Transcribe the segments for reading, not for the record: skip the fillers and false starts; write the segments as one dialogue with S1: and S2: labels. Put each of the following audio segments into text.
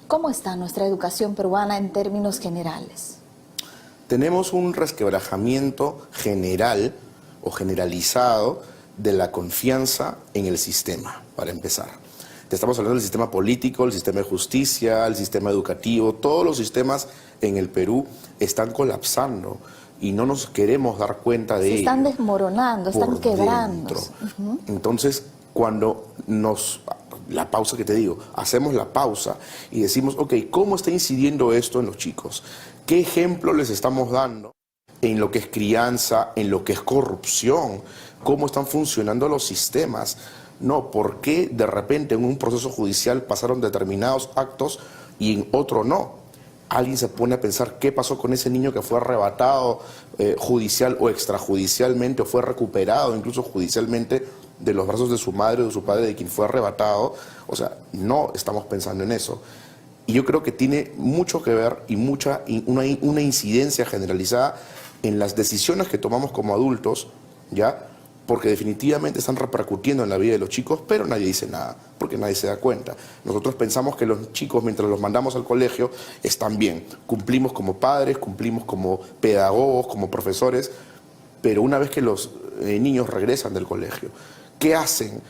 S1: ¿Cómo está nuestra educación peruana en términos generales?
S2: Tenemos un resquebrajamiento general o generalizado de la confianza en el sistema, para empezar. Te estamos hablando del sistema político, el sistema de justicia, el sistema educativo. Todos los sistemas en el Perú están colapsando y no nos queremos dar cuenta de ello.
S1: Se están desmoronando, están quebrando.
S2: Entonces, cuando la pausa que te digo, hacemos la pausa y decimos, ok, ¿cómo está incidiendo esto en los chicos? ¿Qué ejemplo les estamos dando en lo que es crianza, en lo que es corrupción? ¿Cómo están funcionando los sistemas? No, ¿por qué de repente en un proceso judicial pasaron determinados actos y en otro no? Alguien se pone a pensar qué pasó con ese niño que fue arrebatado judicial o extrajudicialmente, o fue recuperado incluso judicialmente de los brazos de su madre o de su padre, de quien fue arrebatado. O sea, no estamos pensando en eso. Y yo creo que tiene mucho que ver y una incidencia generalizada en las decisiones que tomamos como adultos, ¿ya? Porque definitivamente están repercutiendo en la vida de los chicos, pero nadie dice nada, porque nadie se da cuenta. Nosotros pensamos que los chicos, mientras los mandamos al colegio, están bien. Cumplimos como padres, cumplimos como pedagogos, como profesores, pero una vez que los niños regresan del colegio, ¿qué hacen?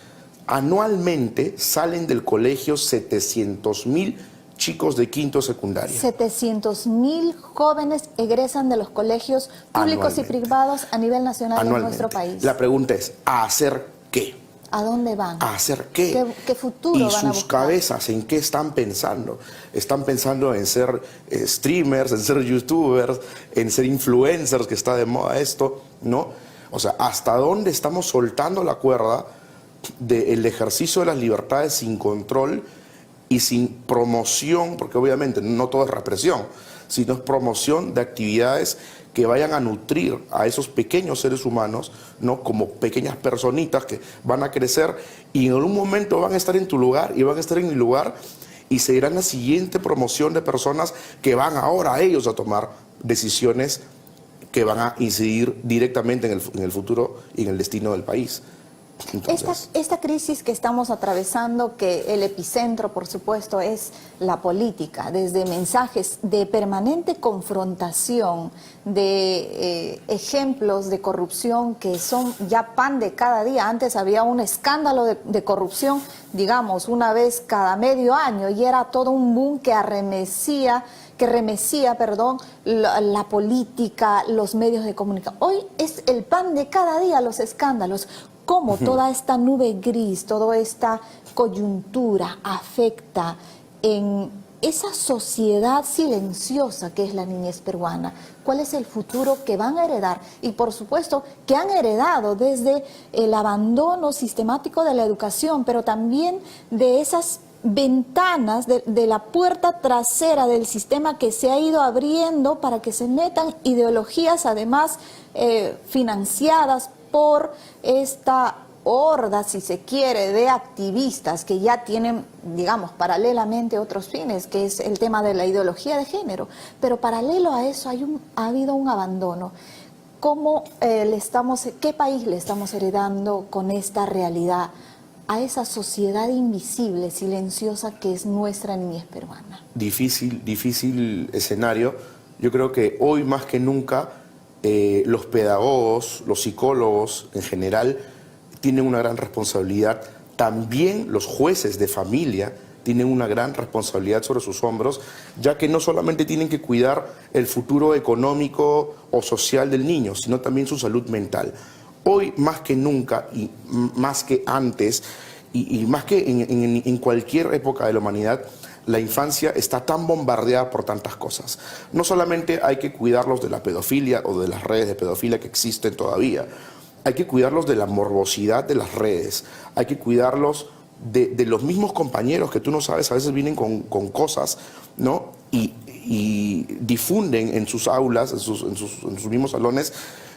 S2: Anualmente salen del colegio 700,000 chicos de quinto secundaria.
S1: 700,000 jóvenes egresan de los colegios públicos y privados a nivel nacional en nuestro país.
S2: La pregunta es, ¿a hacer qué?
S1: ¿A dónde van?
S2: ¿A hacer qué?
S1: ¿Qué futuro
S2: y
S1: van a buscar?
S2: sus cabezas, ¿en qué están pensando? Están pensando en ser streamers, en ser youtubers, en ser influencers, que está de moda esto, ¿no? O sea, ¿hasta dónde estamos soltando la cuerda del ejercicio de las libertades sin control y sin promoción? Porque obviamente no todo es represión, sino es promoción de actividades que vayan a nutrir a esos pequeños seres humanos, ¿no? Como pequeñas personitas que van a crecer y en algún momento van a estar en tu lugar y van a estar en mi lugar, y seguirán la siguiente promoción de personas que van ahora ellos a tomar decisiones que van a incidir directamente en el futuro y en el destino del país. Entonces,
S1: Esta crisis que estamos atravesando, que el epicentro, por supuesto, es la política, desde mensajes de permanente confrontación, de ejemplos de corrupción que son ya pan de cada día. Antes había un escándalo de corrupción, digamos, una vez cada medio año, y era todo un boom que remecía, la política, los medios de comunicación. Hoy es el pan de cada día los escándalos. ¿Cómo toda esta nube gris, toda esta coyuntura afecta en esa sociedad silenciosa que es la niñez peruana? ¿Cuál es el futuro que van a heredar? Y por supuesto que han heredado desde el abandono sistemático de la educación, pero también de esas ventanas de la puerta trasera del sistema que se ha ido abriendo para que se metan ideologías además financiadas por esta horda, si se quiere, de activistas que ya tienen, digamos, paralelamente otros fines, que es el tema de la ideología de género. Pero paralelo a eso ha habido un abandono. ¿Qué país le estamos heredando con esta realidad a esa sociedad invisible, silenciosa que es nuestra niñez peruana?
S2: Difícil escenario. Yo creo que hoy más que nunca los pedagogos, los psicólogos en general tienen una gran responsabilidad. También los jueces de familia tienen una gran responsabilidad sobre sus hombros, ya que no solamente tienen que cuidar el futuro económico o social del niño, sino también su salud mental. Hoy más que nunca y más que antes y más que en cualquier época de la humanidad, la infancia está tan bombardeada por tantas cosas. No solamente hay que cuidarlos de la pedofilia o de las redes de pedofilia que existen todavía, hay que cuidarlos de la morbosidad de las redes, hay que cuidarlos de los mismos compañeros que tú no sabes, a veces vienen con cosas, ¿no? Y difunden en sus aulas, en sus mismos salones,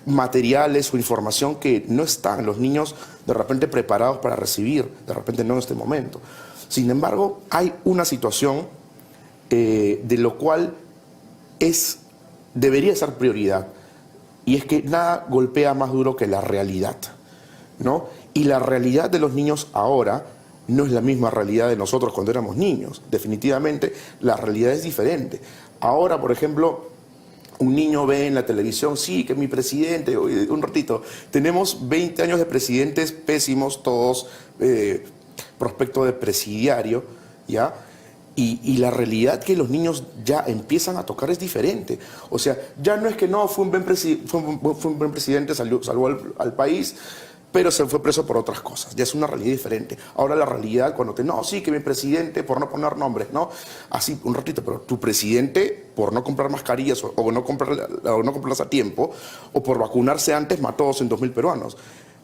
S2: materiales o información que no están los niños de repente preparados para recibir, de repente no en este momento. Sin embargo, hay una situación de lo cual debería ser prioridad, y es que nada golpea más duro que la realidad, ¿no? Y la realidad de los niños ahora no es la misma realidad de nosotros cuando éramos niños. Definitivamente la realidad es diferente. Ahora, por ejemplo, un niño ve en la televisión, sí, que mi presidente, un ratito, tenemos 20 años de presidentes pésimos, todos prospecto de presidiario, ¿ya? Y la realidad que los niños ya empiezan a tocar es diferente. O sea, ya no es que no, fue un buen presidente, salvó al país, pero se fue preso por otras cosas. Ya es una realidad diferente. Ahora la realidad, no, sí, que mi presidente, por no poner nombres, ¿no? Así, un ratito, pero tu presidente, por no comprar mascarillas o no comprarlas a tiempo, o por vacunarse antes, mató 200.000 peruanos.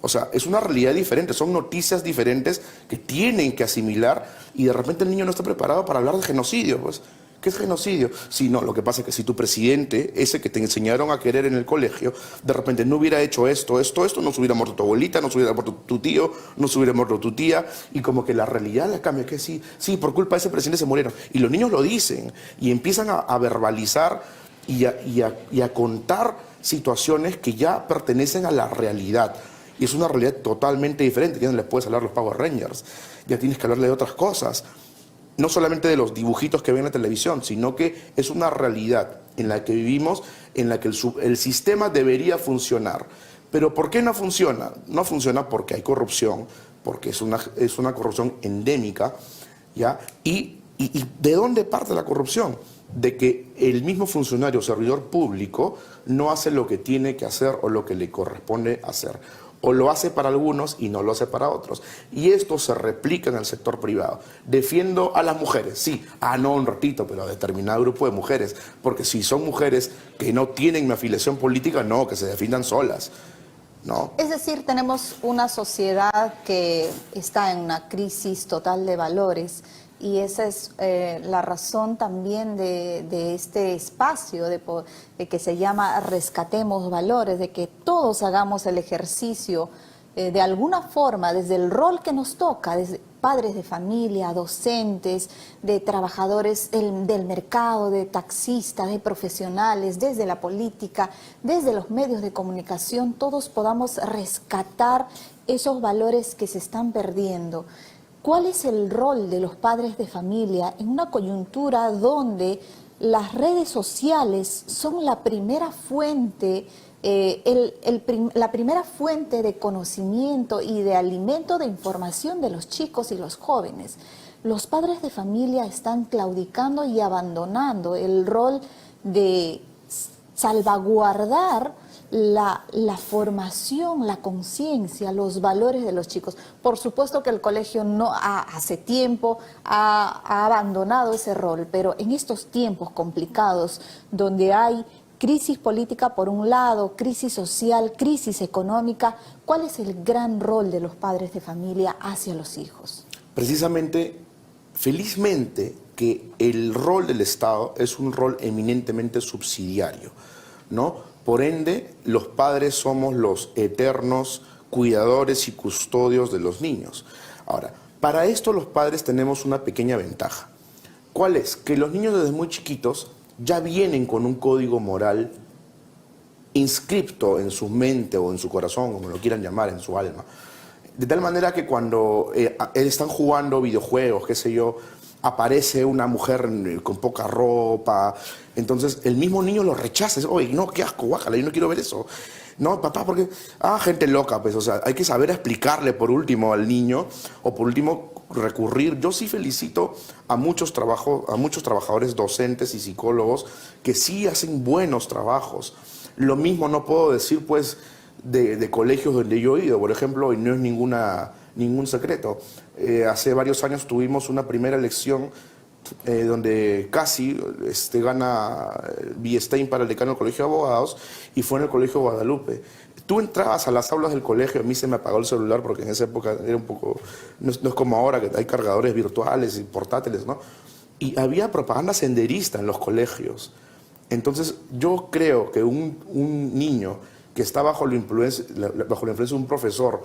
S2: O sea, es una realidad diferente, son noticias diferentes que tienen que asimilar y de repente el niño no está preparado para hablar de genocidio, pues. ¿Qué es genocidio? Sí, no, lo que pasa es que si tu presidente, ese que te enseñaron a querer en el colegio, de repente no hubiera hecho esto, no se hubiera muerto tu abuelita, no se hubiera muerto tu tío, no se hubiera muerto tu tía, y como que la realidad la cambia, que sí, por culpa de ese presidente se murieron. Y los niños lo dicen y empiezan a verbalizar y a contar situaciones que ya pertenecen a la realidad. Y es una realidad totalmente diferente. Ya no les puedes hablar a los Power Rangers, ya tienes que hablarle de otras cosas. No solamente de los dibujitos que ven en la televisión, sino que es una realidad en la que vivimos, en la que el sistema debería funcionar. Pero ¿por qué no funciona? No funciona porque hay corrupción, porque es una corrupción endémica, ¿ya? ¿Y de dónde parte la corrupción? De que el mismo funcionario o servidor público no hace lo que tiene que hacer o lo que le corresponde hacer. O lo hace para algunos y no lo hace para otros. Y esto se replica en el sector privado. Defiendo a las mujeres, sí. No un ratito, pero a determinado grupo de mujeres. Porque si son mujeres que no tienen mi afiliación política, no, que se defiendan solas. ¿No?
S1: Es decir, tenemos una sociedad que está en una crisis total de valores. Y esa es la razón también de este espacio de que se llama Rescatemos Valores, de que todos hagamos el ejercicio de alguna forma, desde el rol que nos toca, desde padres de familia, docentes, de trabajadores del mercado, de taxistas, de profesionales, desde la política, desde los medios de comunicación, todos podamos rescatar esos valores que se están perdiendo. ¿Cuál es el rol de los padres de familia en una coyuntura donde las redes sociales son la primera fuente, la primera fuente de conocimiento y de alimento de información de los chicos y los jóvenes? Los padres de familia están claudicando y abandonando el rol de salvaguardar la formación, la conciencia, los valores de los chicos. Por supuesto que el colegio hace tiempo ha abandonado ese rol, pero en estos tiempos complicados donde hay crisis política por un lado, crisis social, crisis económica, ¿cuál es el gran rol de los padres de familia hacia los hijos?
S2: Precisamente, felizmente, que el rol del Estado es un rol eminentemente subsidiario, ¿no? Por ende, los padres somos los eternos cuidadores y custodios de los niños. Ahora, para esto los padres tenemos una pequeña ventaja. ¿Cuál es? Que los niños desde muy chiquitos ya vienen con un código moral inscripto en su mente o en su corazón, como lo quieran llamar, en su alma. De tal manera que cuando están jugando videojuegos, qué sé yo, aparece una mujer con poca ropa, entonces el mismo niño lo rechaza, oye, no, qué asco, guácala, yo no quiero ver eso. No, papá, porque, gente loca, pues, o sea, hay que saber explicarle por último al niño, o por último recurrir. Yo sí felicito a muchos trabajadores docentes y psicólogos que sí hacen buenos trabajos. Lo mismo no puedo decir, pues, de colegios donde yo he ido, por ejemplo, y no es ningún secreto. Hace varios años tuvimos una primera elección donde casi gana Villestein para el decano del Colegio de Abogados, y fue en el Colegio Guadalupe. Tú entrabas a las aulas del colegio, a mí se me apagó el celular porque en esa época era un poco, no es como ahora que hay cargadores virtuales y portátiles, ¿no? Y había propaganda senderista en los colegios. Entonces yo creo que un niño que está bajo la influencia de un profesor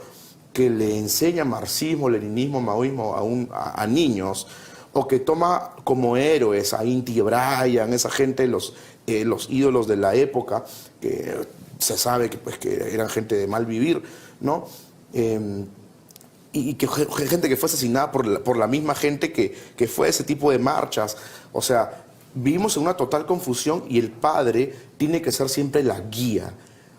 S2: que le enseña marxismo, leninismo, maoísmo a niños, o que toma como héroes a Inti Brian, esa gente, los ídolos de la época, que se sabe que, pues, que eran gente de mal vivir, ¿no? Y que gente que fue asesinada por la misma gente que fue a ese tipo de marchas. O sea, vivimos en una total confusión y el padre tiene que ser siempre la guía.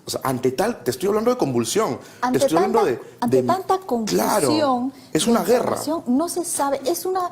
S2: O sea, ante tal, te estoy hablando de convulsión,
S1: Ante
S2: te estoy hablando
S1: ante tanta
S2: claro,
S1: confusión,
S2: es
S1: de
S2: una guerra.
S1: información, no se sabe, es una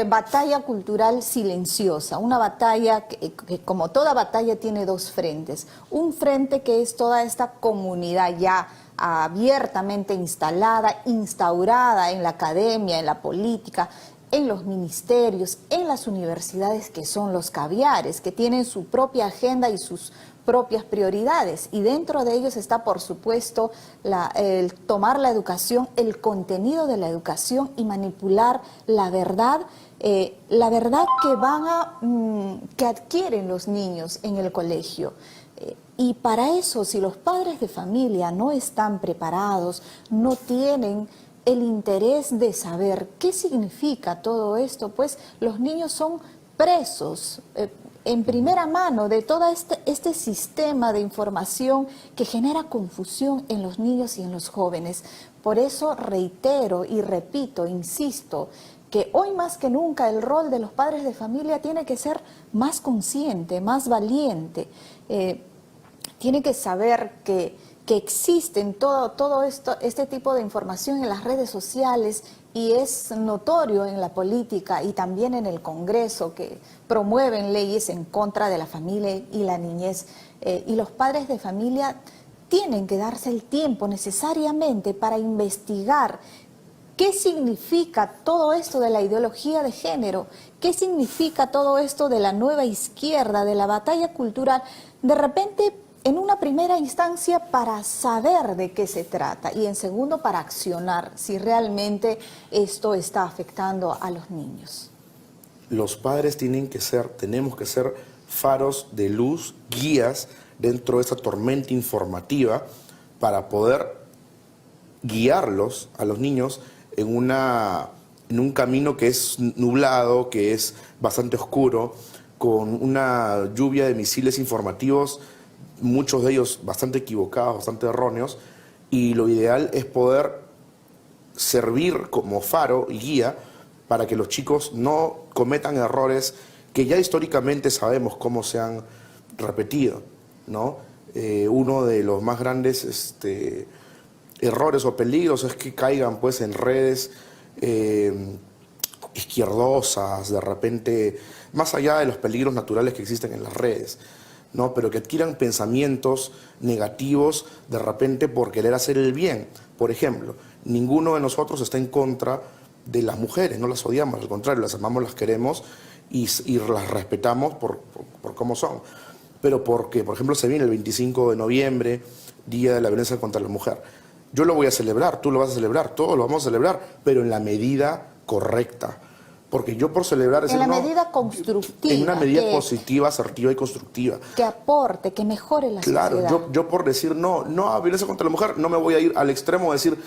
S1: batalla cultural silenciosa, una batalla que como toda batalla tiene dos frentes. Un frente que es toda esta comunidad ya abiertamente instalada, instaurada en la academia, en la política, en los ministerios, en las universidades, que son los caviares, que tienen su propia agenda y sus propias prioridades, y dentro de ellos está, por supuesto, el tomar la educación, el contenido de la educación y manipular la verdad que adquieren los niños en el colegio. Y para eso, si los padres de familia no están preparados, no tienen el interés de saber qué significa todo esto, pues los niños son presos en primera mano de todo este sistema de información que genera confusión en los niños y en los jóvenes. Por eso reitero y repito, insisto, que hoy más que nunca el rol de los padres de familia tiene que ser más consciente, más valiente. Tiene que saber que existen todo este tipo de información en las redes sociales, y es notorio en la política y también en el Congreso, que promueven leyes en contra de la familia y la niñez. Y los padres de familia tienen que darse el tiempo necesariamente para investigar qué significa todo esto de la ideología de género, qué significa todo esto de la nueva izquierda, de la batalla cultural. De repente, en una primera instancia, para saber de qué se trata, y en segundo, para accionar si realmente esto está afectando a los niños.
S2: Los padres tenemos que ser faros de luz, guías dentro de esta tormenta informativa para poder guiarlos a los niños en un camino que es nublado, que es bastante oscuro, con una lluvia de misiles informativos, muchos de ellos bastante equivocados, bastante erróneos, y lo ideal es poder servir como faro y guía para que los chicos no cometan errores que ya históricamente sabemos cómo se han repetido, ¿no? Uno de los más grandes errores o peligros es que caigan, pues, en redes izquierdosas, de repente, más allá de los peligros naturales que existen en las redes, ¿no? Pero que adquieran pensamientos negativos de repente por querer hacer el bien. Por ejemplo, ninguno de nosotros está en contra de las mujeres, no las odiamos, al contrario, las amamos, las queremos y las respetamos por cómo son. Pero porque, por ejemplo, se viene el 25 de noviembre, Día de la Violencia contra la Mujer. Yo lo voy a celebrar, tú lo vas a celebrar, todos lo vamos a celebrar, pero en la medida correcta. Porque yo por celebrar...
S1: En la medida constructiva.
S2: En una medida positiva, asertiva y constructiva.
S1: Que aporte, que mejore la sociedad.
S2: Claro, yo por decir no a violencia contra la mujer, no me voy a ir al extremo de decir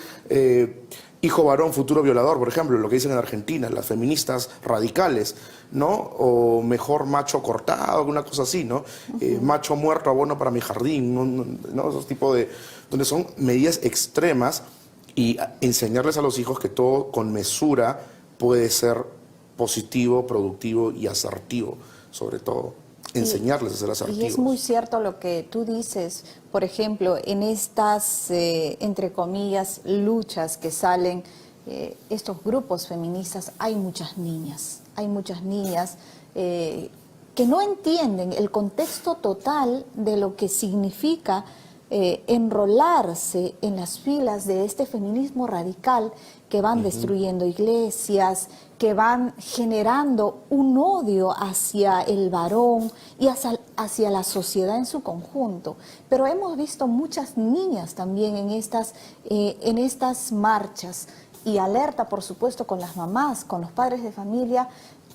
S2: hijo varón, futuro violador, por ejemplo, lo que dicen en Argentina, las feministas radicales, ¿no? O mejor macho cortado, una cosa así, ¿no? Macho muerto, abono para mi jardín, ¿no? Esos tipos de... donde son medidas extremas, y enseñarles a los hijos que todo con mesura puede ser positivo, productivo y asertivo, sobre todo. Enseñarles a ser asertivos.
S1: Y es muy cierto lo que tú dices. Por ejemplo, en estas, entre comillas, luchas que salen, estos grupos feministas, hay muchas niñas que no entienden el contexto total de lo que significa enrolarse en las filas de este feminismo radical, que van destruyendo iglesias, que van generando un odio hacia el varón y hacia la sociedad en su conjunto. Pero hemos visto muchas niñas también en estas marchas, y alerta, por supuesto, con las mamás, con los padres de familia,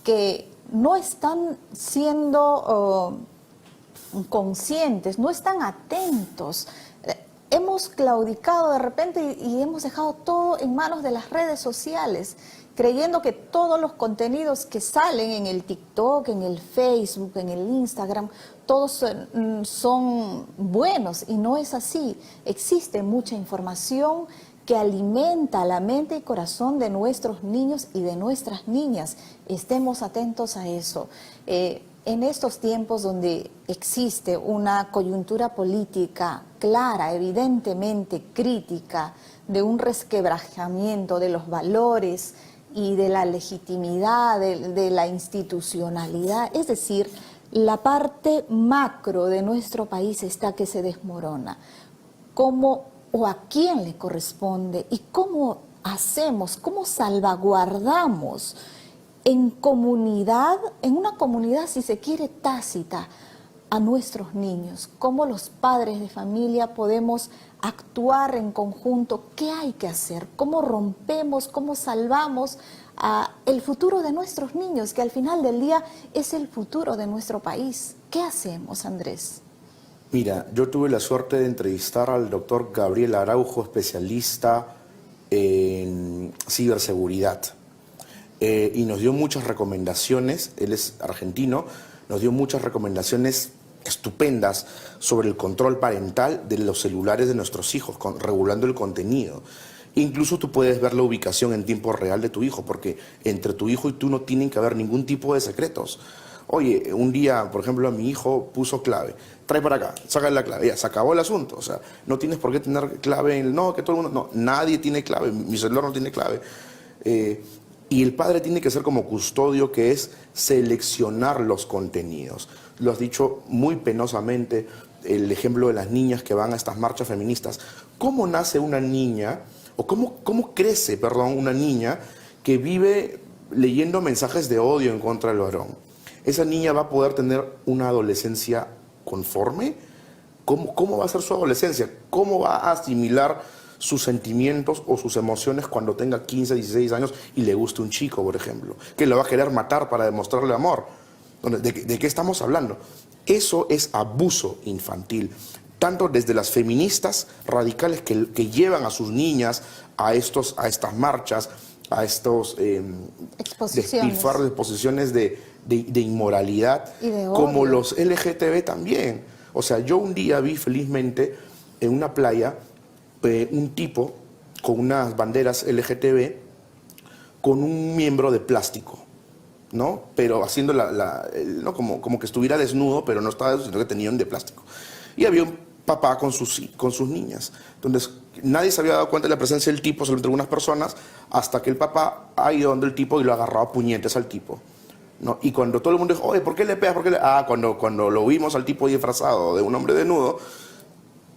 S1: que no están siendo conscientes, no están atentos. Hemos claudicado de repente y hemos dejado todo en manos de las redes sociales, creyendo que todos los contenidos que salen en el TikTok, en el Facebook, en el Instagram, todos son buenos, y no es así. Existe mucha información que alimenta la mente y corazón de nuestros niños y de nuestras niñas. Estemos atentos a eso. En estos tiempos donde existe una coyuntura política clara, evidentemente crítica, de un resquebrajamiento de los valores y de la legitimidad, de la institucionalidad, es decir, la parte macro de nuestro país está que se desmorona. ¿Cómo o a quién le corresponde y cómo hacemos, cómo salvaguardamos en comunidad, en una comunidad, si se quiere, tácita, a nuestros niños? ¿Cómo los padres de familia podemos actuar en conjunto? ¿Qué hay que hacer? ¿Cómo rompemos, cómo salvamos el futuro de nuestros niños, que al final del día es el futuro de nuestro país? ¿Qué hacemos, Andrés?
S2: Mira, yo tuve la suerte de entrevistar al doctor Gabriel Araujo, especialista en ciberseguridad, y nos dio muchas recomendaciones. Él es argentino, nos dio muchas recomendaciones estupendas sobre el control parental de los celulares de nuestros hijos, regulando el contenido. Incluso tú puedes ver la ubicación en tiempo real de tu hijo, porque entre tu hijo y tú no tienen que haber ningún tipo de secretos. Oye, un día, por ejemplo, a mi hijo puso clave. Trae para acá, saca la clave. Ya, se acabó el asunto. O sea, no tienes por qué tener clave. No, que todo el mundo... No, nadie tiene clave. Mi celular no tiene clave. Y el padre tiene que ser como custodio, que es seleccionar los contenidos. Lo has dicho muy penosamente, el ejemplo de las niñas que van a estas marchas feministas. ¿Cómo nace una niña, o cómo crece, perdón, una niña que vive leyendo mensajes de odio en contra del varón? ¿Esa niña va a poder tener una adolescencia conforme? ¿Cómo va a ser su adolescencia? ¿Cómo va a asimilar sus sentimientos o sus emociones cuando tenga 15, 16 años y le guste un chico, por ejemplo? Que lo va a querer matar para demostrarle amor. ¿De qué estamos hablando? Eso es abuso infantil. Tanto desde las feministas radicales que llevan a sus niñas a estas marchas, a estos despilfarros de exposiciones de inmoralidad,
S1: y de
S2: como
S1: odio.
S2: los LGTB también. O sea, yo un día vi felizmente en una playa un tipo con unas banderas LGTB con un miembro de plástico, ¿no? Pero haciendo ¿no? como que estuviera desnudo, pero no estaba desnudo, sino que tenía un de plástico. Y había un papá con sus niñas. Entonces, nadie se había dado cuenta de la presencia del tipo, solo entre algunas personas, hasta que el papá ha ido donde el tipo y lo ha agarrado a puñetes al tipo, ¿no? Y cuando todo el mundo dijo, oye, ¿por qué le pegas? Cuando lo vimos al tipo disfrazado de un hombre desnudo,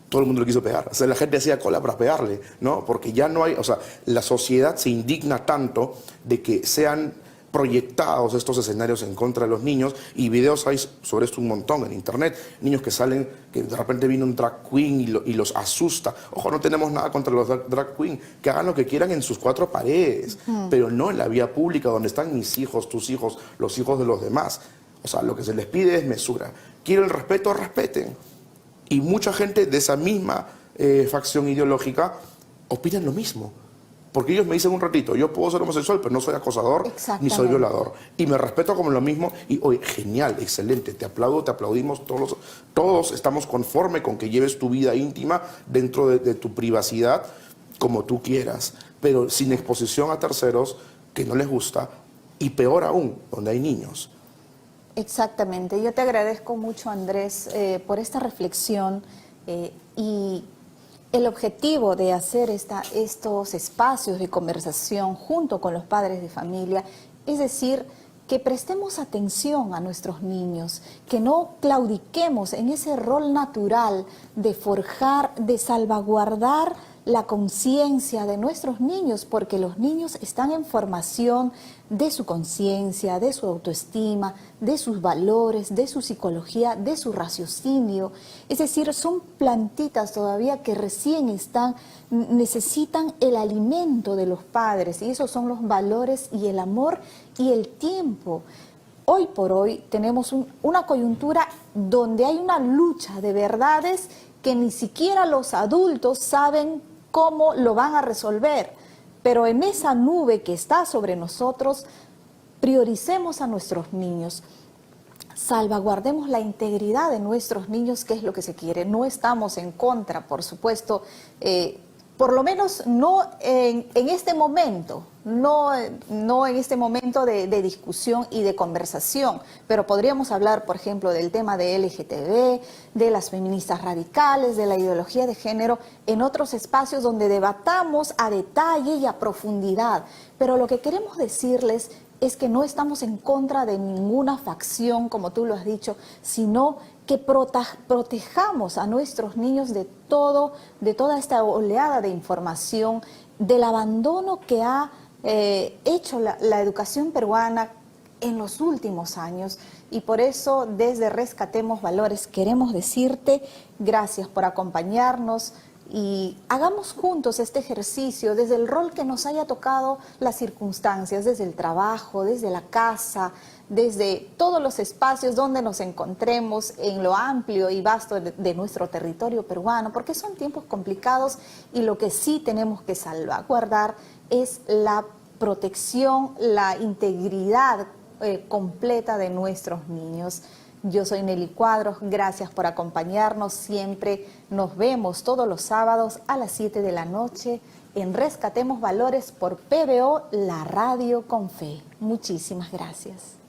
S2: todo el mundo le quiso pegar. O sea, la gente hacía cola para pegarle, ¿no? Porque ya no hay, o sea, la sociedad se indigna tanto de que sean proyectados estos escenarios en contra de los niños, y videos hay sobre esto un montón en internet, niños que salen, que de repente viene un drag queen y los asusta. Ojo, no tenemos nada contra los drag queen, que hagan lo que quieran en sus cuatro paredes, pero no en la vía pública donde están mis hijos, tus hijos, los hijos de los demás. O sea, lo que se les pide es mesura. Quieren el respeto, respeten. Y mucha gente de esa misma facción ideológica opinan lo mismo. Porque ellos me dicen un ratito, yo puedo ser homosexual, pero no soy acosador ni soy violador. Y me respeto como lo mismo. Y oye, genial, excelente, te aplaudo, te aplaudimos, todos estamos conformes con que lleves tu vida íntima dentro de tu privacidad como tú quieras, pero sin exposición a terceros que no les gusta, y peor aún, donde hay niños.
S1: Exactamente. Yo te agradezco mucho, Andrés, por esta reflexión y el objetivo de hacer estos espacios de conversación junto con los padres de familia, es decir, que prestemos atención a nuestros niños, que no claudiquemos en ese rol natural de forjar, de salvaguardar la conciencia de nuestros niños, porque los niños están en formación de su conciencia, de su autoestima, de sus valores, de su psicología, de su raciocinio. Es decir, son plantitas todavía que recién necesitan el alimento de los padres, y esos son los valores y el amor y el tiempo. Hoy por hoy tenemos una coyuntura donde hay una lucha de verdades que ni siquiera los adultos saben cómo lo van a resolver, pero en esa nube que está sobre nosotros, prioricemos a nuestros niños. salvaguardemos la integridad de nuestros niños, que es lo que se quiere. No estamos en contra, por supuesto, por lo menos no en este momento, no en este momento de discusión y de conversación, pero podríamos hablar, por ejemplo, del tema de LGTB, de las feministas radicales, de la ideología de género, en otros espacios donde debatamos a detalle y a profundidad. Pero lo que queremos decirles es que no estamos en contra de ninguna facción, como tú lo has dicho, sino que protejamos a nuestros niños de toda esta oleada de información, del abandono que ha hecho la educación peruana en los últimos años. Y por eso, desde Rescatemos Valores, queremos decirte gracias por acompañarnos, y hagamos juntos este ejercicio desde el rol que nos haya tocado las circunstancias, desde el trabajo, desde la casa, desde todos los espacios donde nos encontremos en lo amplio y vasto de nuestro territorio peruano, porque son tiempos complicados y lo que sí tenemos que salvaguardar es la protección, la integridad completa de nuestros niños. Yo soy Nelly Cuadros, gracias por acompañarnos siempre. Nos vemos todos los sábados a las 7 de la noche en Rescatemos Valores por PBO, la radio con fe. Muchísimas gracias.